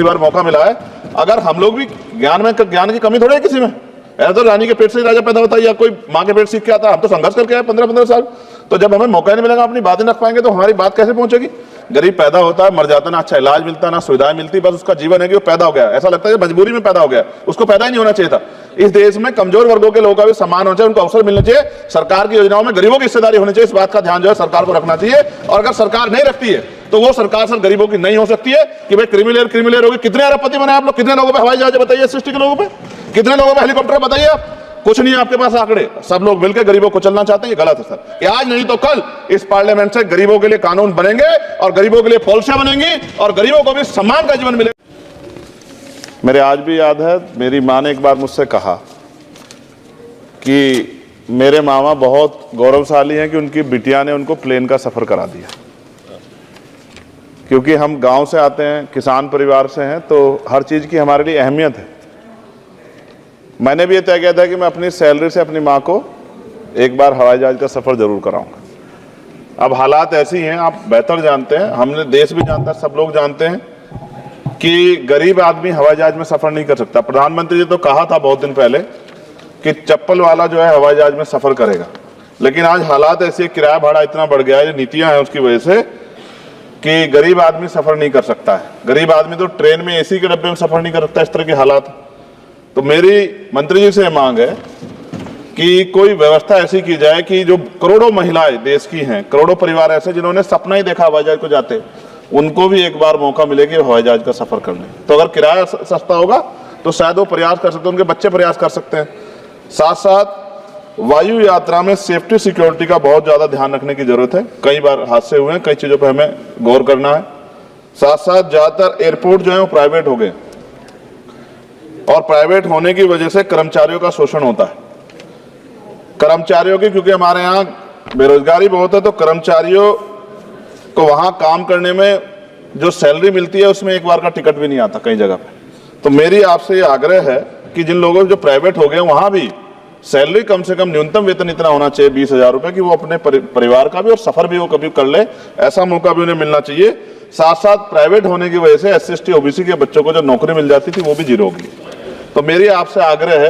बार मौका मिला है। अगर हम लोग भी ज्ञान की कमी थोड़ी है किसी में। ऐसा तो रानी के पेट से ही राजा पैदा होता है या कोई माँ के पेट सीख के आता है। हम तो संघर्ष करके आए 15-15 साल। तो जब हमें मौका नहीं मिलेगा, अपनी बात नहीं रख पाएंगे, तो हमारी बात कैसे पहुंचेगी। गरीब पैदा होता है, मर जाता, ना अच्छा इलाज मिलता, ना सुविधाएं मिलती, बस उसका जीवन है कि वो पैदा हो गया। ऐसा लगता है मजबूरी में पैदा हो गया, उसको पैदा ही नहीं होना चाहिए था। इस देश में कमजोर वर्गों के लोगों का भी सम्मान होना चाहिए, उनको अवसर मिलना चाहिए। सरकार की योजनाओं में गरीबों की हिस्सेदारी होनी चाहिए। इस बात का ध्यान जो है सरकार को रखना चाहिए। और अगर सरकार नहीं रखती है तो वो सरकार सर गरीबों की नहीं हो सकती है कि भाई क्रिमिनल होगी। कितने अरबपति बने आप लोग, कितने लोगों पे हवाई जहाज बताइए, सृष्टि के लोगों पे कितने लोगों पे हेलीकॉप्टर बताइए। आप कुछ नहीं है आपके पास आंकड़े। सब लोग मिलकर गरीबों को चलना चाहते हैं, ये गलत है सर। ये आज नहीं तो कल इस पार्लियामेंट से गरीबों के लिए कानून बनेंगे और गरीबों के लिए पॉलिसियां बनेंगी और गरीबों को भी सम्मान का जीवन मिलेगा। मेरे आज भी याद है, मेरी मां ने एक बार मुझसे कहा कि मेरे मामा बहुत गौरवशाली हैं कि उनकी बिटिया ने उनको प्लेन का सफर करा दिया। क्योंकि हम गांव से आते हैं, किसान परिवार से हैं, तो हर चीज की हमारे लिए अहमियत है। मैंने भी ये तय किया था कि मैं अपनी सैलरी से अपनी माँ को एक बार हवाई जहाज का सफर जरूर कराऊंगा। अब हालात ऐसी हैं, आप बेहतर जानते हैं, हमने देश भी जानता है, सब लोग जानते हैं कि गरीब आदमी हवाई जहाज में सफर नहीं कर सकता। प्रधानमंत्री जी तो कहा था बहुत दिन पहले कि चप्पल वाला जो है हवाई जहाज में सफर करेगा, लेकिन आज हालात ऐसे, किराया भाड़ा इतना बढ़ गया है, नीतियां हैं उसकी वजह से, कि गरीब आदमी सफर नहीं कर सकता है। गरीब आदमी तो ट्रेन में एसी के डब्बे में सफर नहीं कर सकता। इस तरह के हालात। तो मेरी मंत्री जी से मांग है कि कोई व्यवस्था ऐसी की जाए कि जो करोड़ों महिलाएं देश की हैं, करोड़ों परिवार ऐसे जिन्होंने सपना ही देखा हवाई जहाज को जाते, उनको भी एक बार मौका मिले कि हवाई जहाज का सफर कर लें। तो अगर किराया सस्ता होगा तो शायद वो प्रयास कर सकते हैं, उनके बच्चे प्रयास कर सकते हैं। साथ साथ वायु यात्रा में सेफ्टी सिक्योरिटी का बहुत ज्यादा ध्यान रखने की जरूरत है। कई बार हादसे हुए हैं, कई चीजों पर हमें गौर करना है। साथ साथ ज्यादातर एयरपोर्ट जो है वो प्राइवेट हो गए और प्राइवेट होने की वजह से कर्मचारियों का शोषण होता है। कर्मचारियों की, क्योंकि हमारे यहाँ बेरोजगारी बहुत है, तो कर्मचारियों को वहां काम करने में जो सैलरी मिलती है उसमें एक बार का टिकट भी नहीं आता कई जगह पे। तो मेरी आपसे ये आग्रह है कि जिन लोगों जो प्राइवेट हो गए वहां भी सैलरी कम से कम न्यूनतम वेतन इतना होना चाहिए 20,000 रुपए, कि वो अपने परिवार का भी और सफर भी वो कभी कर ले, ऐसा मौका भी उन्हें मिलना चाहिए। साथ साथ प्राइवेट होने की वजह से SC/ST OBC के बच्चों को जो नौकरी मिल जाती थी वो भी जीरो होगी। तो मेरी आपसे आग्रह है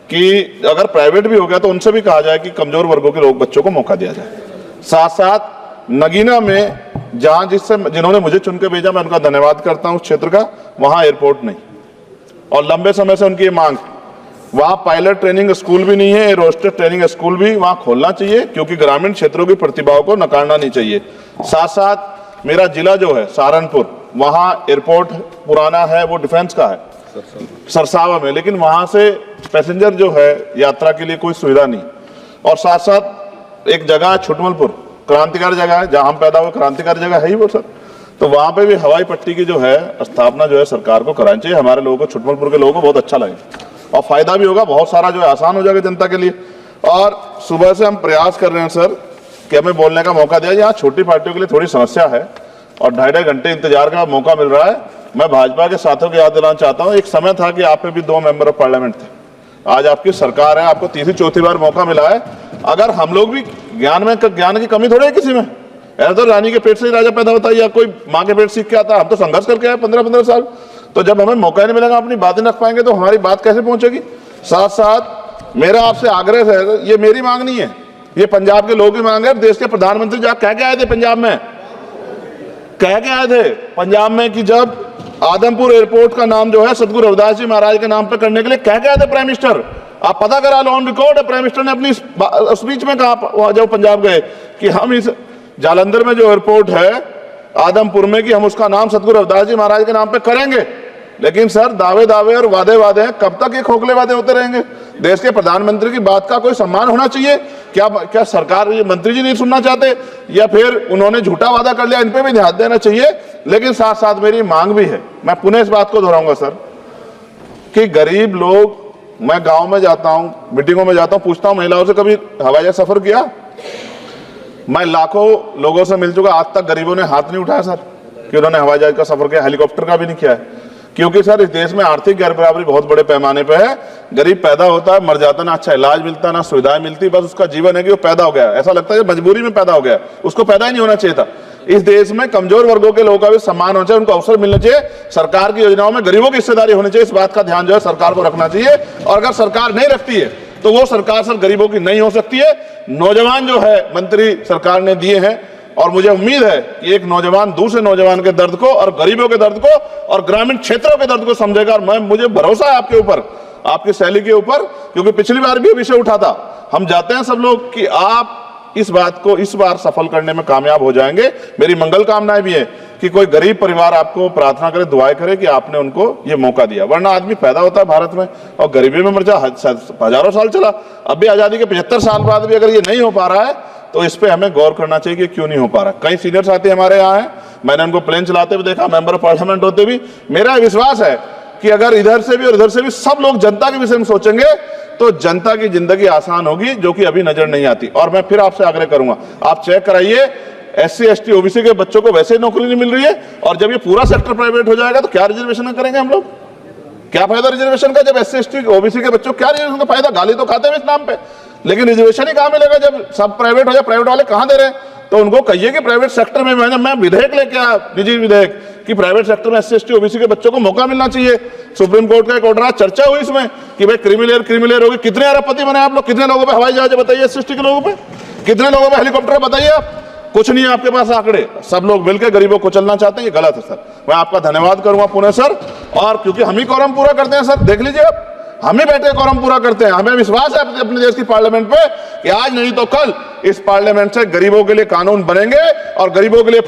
कि अगर प्राइवेट भी हो गया तो उनसे भी कहा जाए कि कमजोर वर्गों के लोग बच्चों को मौका दिया जाए। साथ साथ नगीना में जहां जिन्होंने मुझे चुन के भेजा, मैं उनका धन्यवाद करता हूं, उस क्षेत्र का, वहां एयरपोर्ट नहीं, और लंबे समय से उनकी मांग, वहां पायलट ट्रेनिंग स्कूल भी नहीं है, एरोस्टेस ट्रेनिंग स्कूल भी वहां खोलना चाहिए, क्योंकि ग्रामीण क्षेत्रों की प्रतिभाओं को नकारना नहीं चाहिए। साथ साथ मेरा जिला जो है सहारनपुर, वहां एयरपोर्ट पुराना है, वो डिफेंस का है सरसावा में, लेकिन वहां से पैसेंजर जो है यात्रा के लिए कोई सुविधा नहीं। और साथ साथ एक जगह है छुटमलपुर, क्रांतिकारी जगह है, जहां हम पैदा हुए, क्रांतिकारी जगह है ही वो सर। तो वहां पे भी हवाई पट्टी की जो है स्थापना जो है सरकार को करानी चाहिए। हमारे लोगों को, छुटमलपुर के लोगों को बहुत अच्छा लगेगा और फायदा भी होगा, बहुत सारा जो है आसान हो जाएगा जनता के लिए। और सुबह से हम प्रयास कर रहे हैं सर कि हमें बोलने का मौका दिया। यहाँ छोटी पार्टियों के लिए थोड़ी समस्या है और 2.5 घंटे इंतजार का मौका मिल रहा है। मैं भाजपा के साथियों को याद दिलाना चाहता हूं, एक समय था कि आप पे भी 2 मेंबर ऑफ पार्लियामेंट थे। आज आपकी सरकार है, आपको तीसरी चौथी बार मौका मिला है। अगर हम लोग भी ज्ञान की कमी थोड़ी है किसी में। ऐसा तो रानी के पेट से ही राजा पैदा होता है या कोई माँ के पेट सीख के आता है। हम तो संघर्ष करके आए 15-15 साल। तो जब हमें मौका नहीं मिलेगा, अपनी बातें रख पाएंगे, तो हमारी बात कैसे पहुंचेगी। साथ साथ मेरा आपसे आग्रह है, ये मेरी मांग नहीं है, ये पंजाब के लोगों की मांग है। देश के प्रधानमंत्री जब कह के आए थे पंजाब में, कह के आए थे पंजाब में कि जब आदमपुर एयरपोर्ट का नाम जो है सतगुरु रविदास जी महाराज के नाम पर करने के लिए कह के आए थे प्राइम मिनिस्टर। आप पता करा लो, ऑन रिकॉर्ड है, प्राइम मिनिस्टर ने अपनी स्पीच में कहा जब पंजाब गए कि हम इस जालंधर में जो एयरपोर्ट है आदमपुर में, कि हम उसका नाम सतगुरु रविदास जी महाराज के नाम पे करेंगे। लेकिन सर दावे और वादे हैं, कब तक ये खोखले वादे होते रहेंगे। देश के प्रधानमंत्री की बात का कोई सम्मान होना चाहिए। क्या सरकार, ये मंत्री जी नहीं सुनना चाहते या फिर उन्होंने झूठा वादा कर लिया, इन पे भी ध्यान देना चाहिए। लेकिन साथ साथ मेरी मांग भी है, मैं पुनः इस बात को दोहराऊंगा सर, कि गरीब लोग, मैं गांव में जाता हूं, मीटिंगों में जाता हूं, पूछता हूं महिलाओं से, कभी हवाई जहाज सफर किया? मैं लाखों लोगों से मिल चुका, आज तक गरीबों ने हाथ नहीं उठाया सर कि उन्होंने हवाई जहाज का सफर किया, हेलीकॉप्टर का भी नहीं किया है। क्योंकि सर इस देश में आर्थिक गैर बराबरी बहुत बड़े पैमाने पे है। गरीब पैदा होता है, मर जाता, ना अच्छा इलाज मिलता, ना सुविधाएं मिलती, बस उसका जीवन है कि वो पैदा हो गया। ऐसा लगता है मजबूरी में पैदा हो गया, उसको पैदा ही नहीं होना चाहिए था। इस देश में कमजोर वर्गों के लोगों का भी सम्मान होना चाहिए, उनको अवसर मिलना चाहिए। सरकार की योजनाओं में गरीबों की हिस्सेदारी होनी चाहिए, इस बात का ध्यान जो है सरकार को रखना चाहिए। और अगर सरकार नहीं रखती है तो वो सरकार सर गरीबों की नहीं हो सकती है। नौजवान जो है मंत्री सरकार ने दिए हैं, और मुझे उम्मीद है कि एक नौजवान दूसरे नौजवान के दर्द को और गरीबों के दर्द को और ग्रामीण क्षेत्रों के दर्द को समझेगा। और मुझे भरोसा है आपके ऊपर, आपकी शैली के ऊपर, क्योंकि पिछली बार भी विषय उठा था। हम जाते हैं सब लोग कि आप इस बात को इस बार सफल करने में कामयाब हो जाएंगे। मेरी मंगल कामनाएं भी है कि कोई गरीब परिवार आपको प्रार्थना करे, दुआएं करे कि आपने उनको ये मौका दिया। वरना आदमी पैदा होता है भारत में और गरीबी में मर जा, हजारों साल चला। अब भी आजादी के 75 साल बाद भी अगर ये नहीं हो पा रहा है तो इस पे हमें गौर करना चाहिए कि क्यों नहीं हो पा रहा। कई सीनियर साथी हमारे यहाँ हैं, मैंने उनको प्लेन चलाते हुए देखा, मेंबर ऑफ पार्लियामेंट होते भी। मेरा विश्वास है कि अगर इधर से भी और इधर से भी सब लोग जनता के विषय में सोचेंगे तो जनता की जिंदगी आसान होगी, जो कि अभी नजर नहीं आती। और मैं फिर आपसे आग्रह करूंगा, आप चेक कराइए, SC ST OBC के बच्चों को वैसे नौकरी नहीं मिल रही है, और जब ये पूरा सेक्टर प्राइवेट हो जाएगा तो क्या रिजर्वेशन करेंगे हम लोग? क्या फायदा रिजर्वेशन का? जब SC ST OBC के बच्चों क्या रिजर्वेशन का फायदा? गाली तो खाते हैं इस नाम पे, लेकिन रिजर्वेशन ही कहां मिलेगा जब सब प्राइवेट हो जाए? प्राइवेट वाले कहां दे रहे हैं? तो उनको कहिए कि प्राइवेट सेक्टर में मैं विधेयक लेके आया, निजी विधेयक, कि प्राइवेट सेक्टर में SC ST OBC के बच्चों को मौका मिलना चाहिए। सुप्रीम कोर्ट का एक ऑर्डर, चर्चा हुई इसमें कि भाई क्रिमिलेयर होगी। कितने अरबपति बने आप लोग? कितने लोगों पे हवाई जहाज बताइए? SC ST के लोगों पे कितने लोगों पे हेलीकॉप्टर बताइए? आप कुछ नहीं है आपके पास आंकड़े। सब लोग मिलकर गरीबों को चलना चाहते हैं, ये गलत है सर। मैं आपका धन्यवाद करूंगा पुनः सर, और क्योंकि हम ही कोरम पूरा करते हैं सर, देख लीजिए आप, हम ही बैठे कोरम पूरा करते हैं। हमें विश्वास है अपने देश की पार्लियामेंट पे कि आज नहीं तो कल इस पार्लियामेंट से गरीबों के लिए कानून बनेंगे और गरीबों के लिए